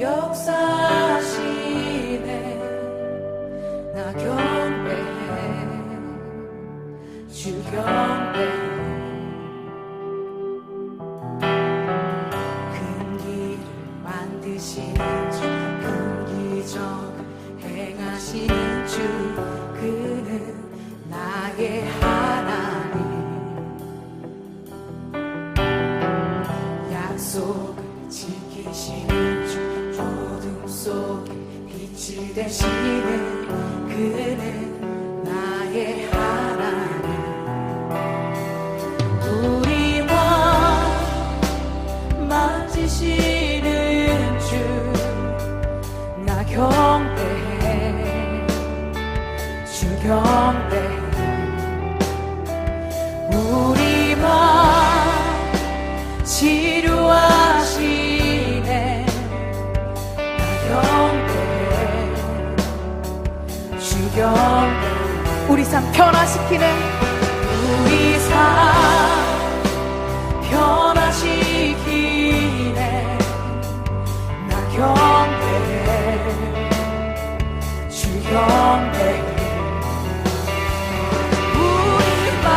역사하시네. 나 경배해, 주 경배해. 큰 길을 만드시는 주, 큰 기적을 행하시는 주, 그는 나의 하나님. 약속을 지키시는 주, 어둠 속에 빛이 되시는 그는 나의 하나님. 우리와 만지시는 주, 나 경배해, 주 경배해. 우리와 치료하시네. 나 경배해, 주 경배해. 우리 삶 변화시키는, 우리 삶 변화시키네. 나 경배해, 주 경배해. 우리 맘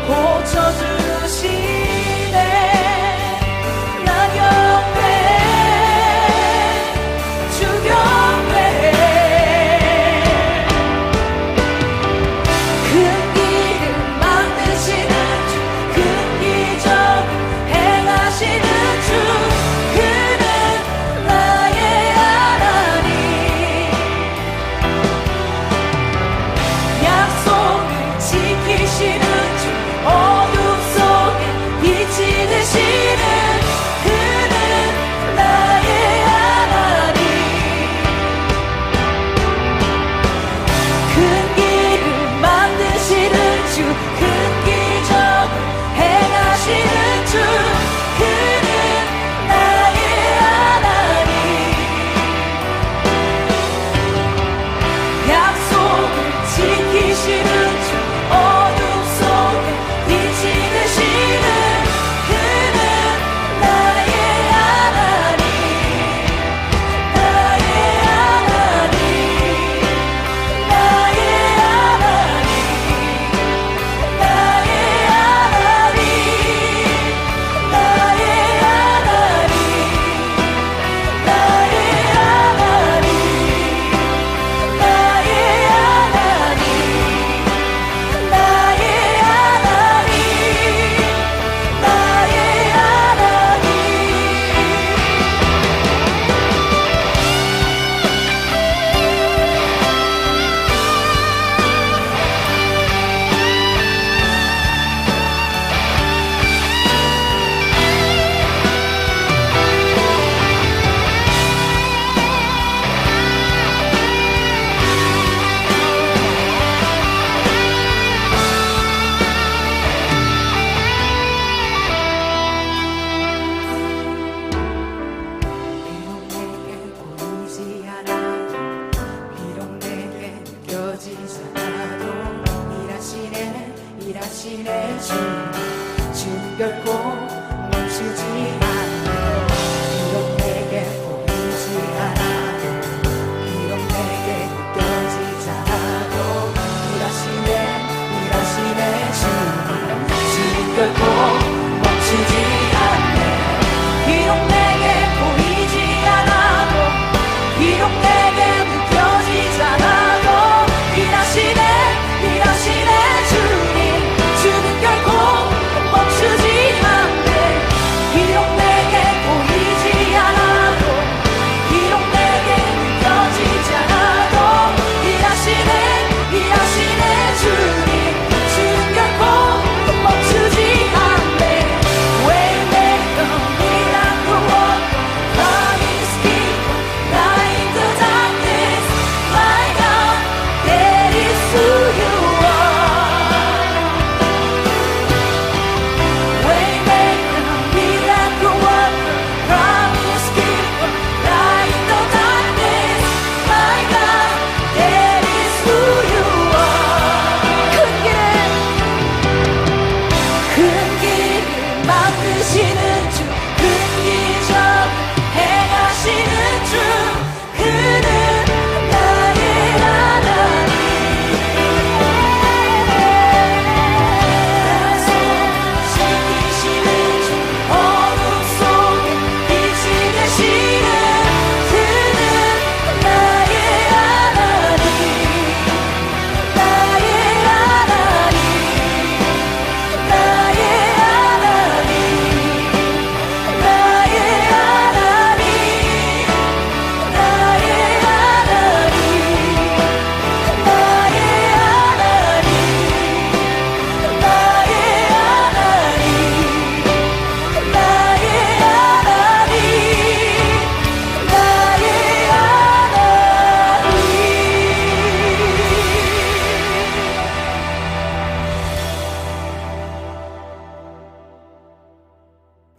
고쳐주시네. 나 경배해, 주 경배해.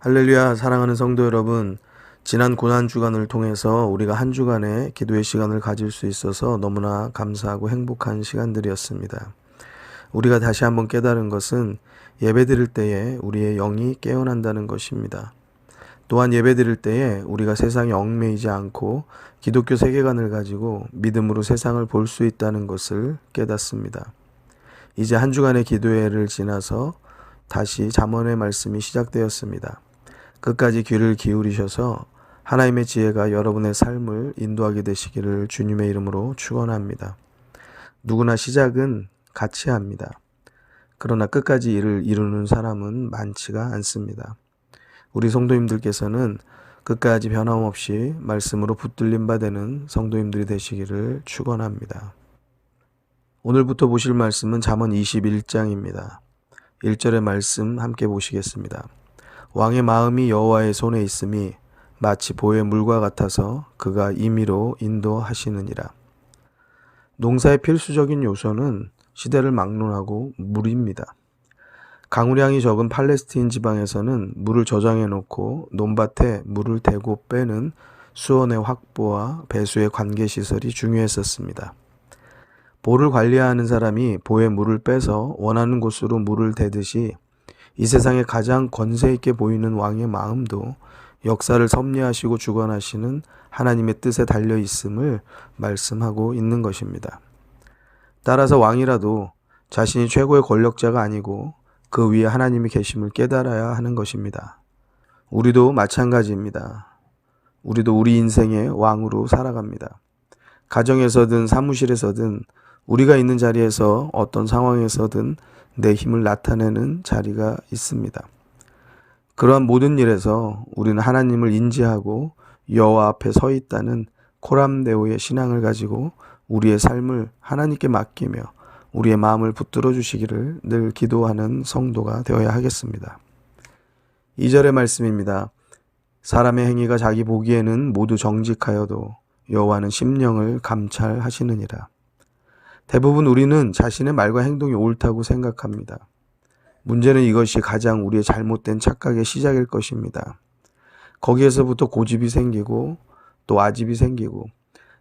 할렐루야, 사랑하는 성도 여러분. 지난 고난 주간을 통해서 우리가 한 주간의 기도의 시간을 가질 수 있어서 너무나 감사하고 행복한 시간들이었습니다. 우리가 다시 한번 깨달은 것은 예배드릴 때에 우리의 영이 깨어난다는 것입니다. 또한 예배드릴 때에 우리가 세상에 얽매이지 않고 기독교 세계관을 가지고 믿음으로 세상을 볼 수 있다는 것을 깨닫습니다. 이제 한 주간의 기도회를 지나서 다시 잠언의 말씀이 시작되었습니다. 끝까지 귀를 기울이셔서 하나님의 지혜가 여러분의 삶을 인도하게 되시기를 주님의 이름으로 축원합니다. 누구나 시작은 같이 합니다. 그러나 끝까지 이를 이루는 사람은 많지가 않습니다. 우리 성도님들께서는 끝까지 변함없이 말씀으로 붙들림 바 되는 성도님들이 되시기를 축원합니다. 오늘부터 보실 말씀은 잠언 21장입니다. 1절의 말씀 함께 보시겠습니다. 왕의 마음이 여호와의 손에 있음이 마치 보의 물과 같아서 그가 임의로 인도하시느니라. 농사의 필수적인 요소는 시대를 막론하고 물입니다. 강우량이 적은 팔레스틴 지방에서는 물을 저장해 놓고 논밭에 물을 대고 빼는 수원의 확보와 배수의 관계시설이 중요했었습니다. 보를 관리하는 사람이 보에 물을 빼서 원하는 곳으로 물을 대듯이 이 세상에 가장 권세 있게 보이는 왕의 마음도 역사를 섭리하시고 주관하시는 하나님의 뜻에 달려 있음을 말씀하고 있는 것입니다. 따라서 왕이라도 자신이 최고의 권력자가 아니고 그 위에 하나님이 계심을 깨달아야 하는 것입니다. 우리도 마찬가지입니다. 우리도 우리 인생의 왕으로 살아갑니다. 가정에서든 사무실에서든 우리가 있는 자리에서 어떤 상황에서든 내 힘을 나타내는 자리가 있습니다. 그러한 모든 일에서 우리는 하나님을 인지하고 여호와 앞에 서 있다는 코람데오의 신앙을 가지고 우리의 삶을 하나님께 맡기며 우리의 마음을 붙들어 주시기를 늘 기도하는 성도가 되어야 하겠습니다. 2절의 말씀입니다. 사람의 행위가 자기 보기에는 모두 정직하여도 여호와는 심령을 감찰하시느니라. 대부분 우리는 자신의 말과 행동이 옳다고 생각합니다. 문제는 이것이 가장 우리의 잘못된 착각의 시작일 것입니다. 거기에서부터 고집이 생기고 또 아집이 생기고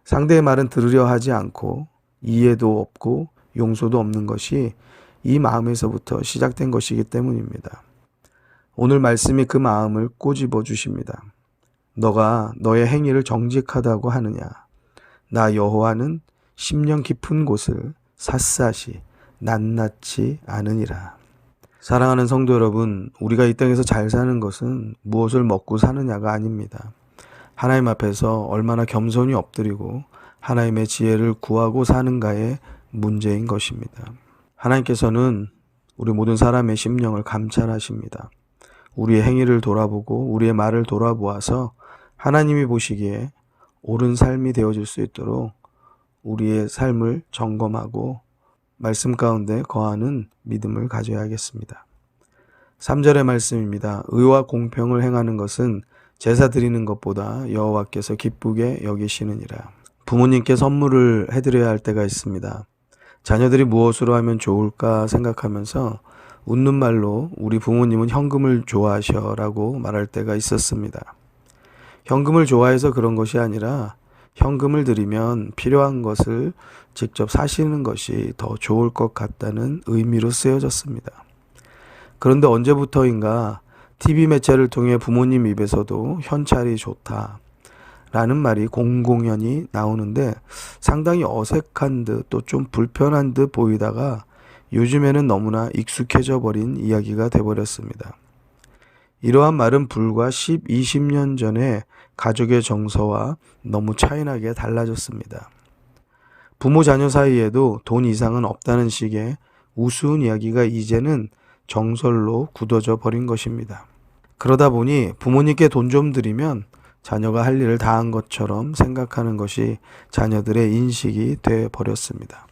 상대의 말은 들으려 하지 않고 이해도 없고 용서도 없는 것이 이 마음에서부터 시작된 것이기 때문입니다. 오늘 말씀이 그 마음을 꼬집어 주십니다. 너가 너의 행위를 정직하다고 하느냐? 나 여호와는 심령 깊은 곳을 샅샅이 낱낱이 아느니라. 사랑하는 성도 여러분, 우리가 이 땅에서 잘 사는 것은 무엇을 먹고 사느냐가 아닙니다. 하나님 앞에서 얼마나 겸손히 엎드리고 하나님의 지혜를 구하고 사는가의 문제인 것입니다. 하나님께서는 우리 모든 사람의 심령을 감찰하십니다. 우리의 행위를 돌아보고 우리의 말을 돌아보아서 하나님이 보시기에 옳은 삶이 되어질 수 있도록 우리의 삶을 점검하고 말씀 가운데 거하는 믿음을 가져야겠습니다. 3절의 말씀입니다. 의와 공평을 행하는 것은 제사 드리는 것보다 여호와께서 기쁘게 여기시느니라. 부모님께 선물을 해드려야 할 때가 있습니다. 자녀들이 무엇으로 하면 좋을까 생각하면서 웃는 말로 우리 부모님은 현금을 좋아하셔라고 말할 때가 있었습니다. 현금을 좋아해서 그런 것이 아니라 현금을 드리면 필요한 것을 직접 사시는 것이 더 좋을 것 같다는 의미로 쓰여졌습니다. 그런데 언제부터인가 TV 매체를 통해 부모님 입에서도 현찰이 좋다 라는 말이 공공연히 나오는데 상당히 어색한 듯 또 좀 불편한 듯 보이다가 요즘에는 너무나 익숙해져 버린 이야기가 돼버렸습니다. 이러한 말은 불과 10, 20년 전에 가족의 정서와 너무 차이나게 달라졌습니다. 부모 자녀 사이에도 돈 이상은 없다는 식의 우스운 이야기가 이제는 정설로 굳어져 버린 것입니다. 그러다 보니 부모님께 돈 좀 드리면 자녀가 할 일을 다 한 것처럼 생각하는 것이 자녀들의 인식이 돼 버렸습니다.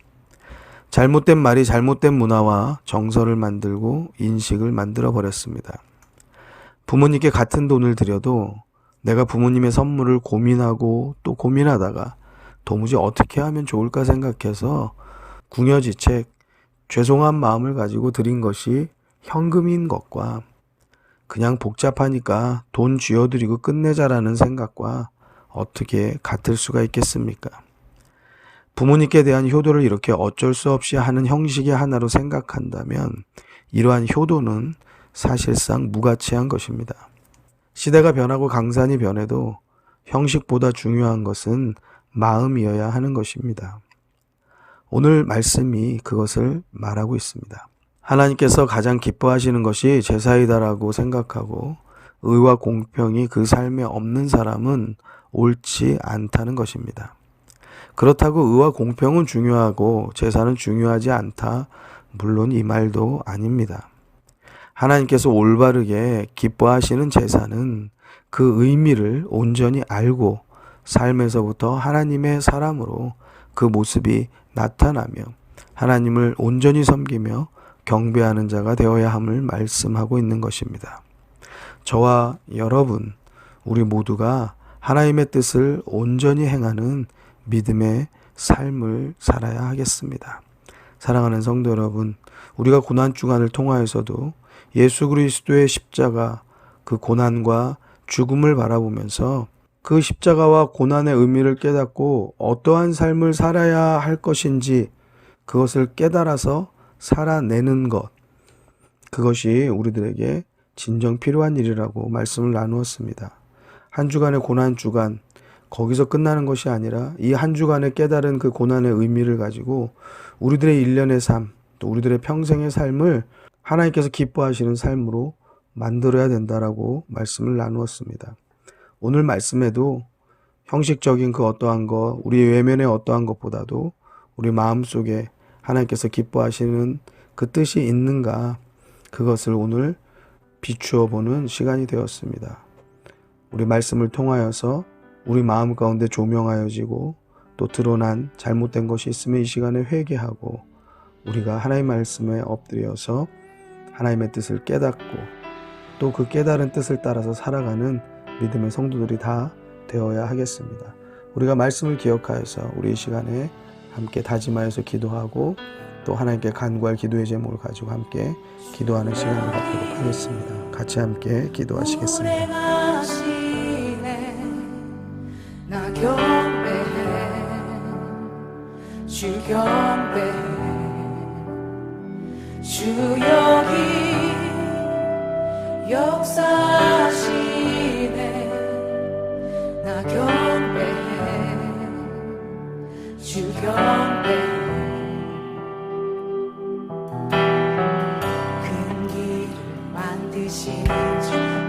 잘못된 말이 잘못된 문화와 정서를 만들고 인식을 만들어 버렸습니다. 부모님께 같은 돈을 드려도 내가 부모님의 선물을 고민하고 또 고민하다가 도무지 어떻게 하면 좋을까 생각해서 궁여지책 죄송한 마음을 가지고 드린 것이 현금인 것과 그냥 복잡하니까 돈 쥐어드리고 끝내자라는 생각과 어떻게 같을 수가 있겠습니까? 부모님께 대한 효도를 이렇게 어쩔 수 없이 하는 형식의 하나로 생각한다면 이러한 효도는 사실상 무가치한 것입니다. 시대가 변하고 강산이 변해도 형식보다 중요한 것은 마음이어야 하는 것입니다. 오늘 말씀이 그것을 말하고 있습니다. 하나님께서 가장 기뻐하시는 것이 제사이다라고 생각하고 의와 공평이 그 삶에 없는 사람은 옳지 않다는 것입니다. 그렇다고 의와 공평은 중요하고 제사는 중요하지 않다. 물론 이 말도 아닙니다. 하나님께서 올바르게 기뻐하시는 제사는 그 의미를 온전히 알고 삶에서부터 하나님의 사람으로 그 모습이 나타나며 하나님을 온전히 섬기며 경배하는 자가 되어야 함을 말씀하고 있는 것입니다. 저와 여러분, 우리 모두가 하나님의 뜻을 온전히 행하는 믿음의 삶을 살아야 하겠습니다. 사랑하는 성도 여러분, 우리가 고난주간을 통하여서도 예수 그리스도의 십자가, 그 고난과 죽음을 바라보면서 그 십자가와 고난의 의미를 깨닫고 어떠한 삶을 살아야 할 것인지 그것을 깨달아서 살아내는 것, 그것이 우리들에게 진정 필요한 일이라고 말씀을 나누었습니다. 한 주간의 고난주간, 거기서 끝나는 것이 아니라 이 한 주간에 깨달은 그 고난의 의미를 가지고 우리들의 일련의 삶, 또 우리들의 평생의 삶을 하나님께서 기뻐하시는 삶으로 만들어야 된다라고 말씀을 나누었습니다. 오늘 말씀에도 형식적인 그 어떠한 것, 우리 외면의 어떠한 것보다도 우리 마음속에 하나님께서 기뻐하시는 그 뜻이 있는가, 그것을 오늘 비추어 보는 시간이 되었습니다. 우리 말씀을 통하여서 우리 마음 가운데 조명하여지고 또 드러난 잘못된 것이 있으면 이 시간에 회개하고 우리가 하나님의 말씀에 엎드려서 하나님의 뜻을 깨닫고 또 그 깨달은 뜻을 따라서 살아가는 믿음의 성도들이 다 되어야 하겠습니다. 우리가 말씀을 기억하여서 우리 이 시간에 함께 다짐하여서 기도하고 또 하나님께 간구할 기도의 제목을 가지고 함께 기도하는 시간을 갖도록 하겠습니다. 같이 함께 기도하시겠습니다. 나 경배해, 주 경배해, 주 여기 역사하시네. 나 경배해, 주 경배해. 큰 길을 만드신 주,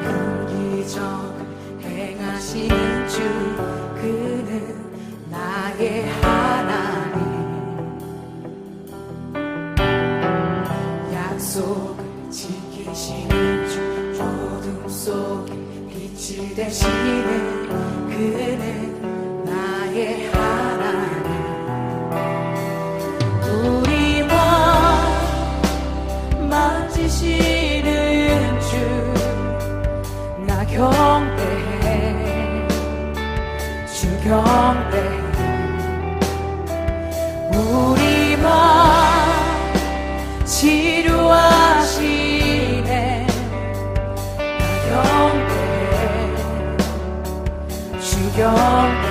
큰 기적 행하신 주, 그는 나의 하나님. 약속을 지키시는 주, 어둠 속에 빛이 되시는 그는 나의 하나님. 우리 마음 만지시는 주, 나 경배해, 주 경배해. 우리 마음 치료하시네. 나 경배해, 주 경배해.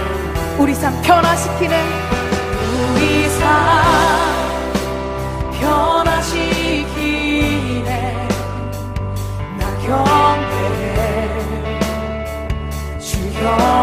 우리 삶 변화시키는, 우리 삶 변화시키네. 나 경배해, 주 경배해.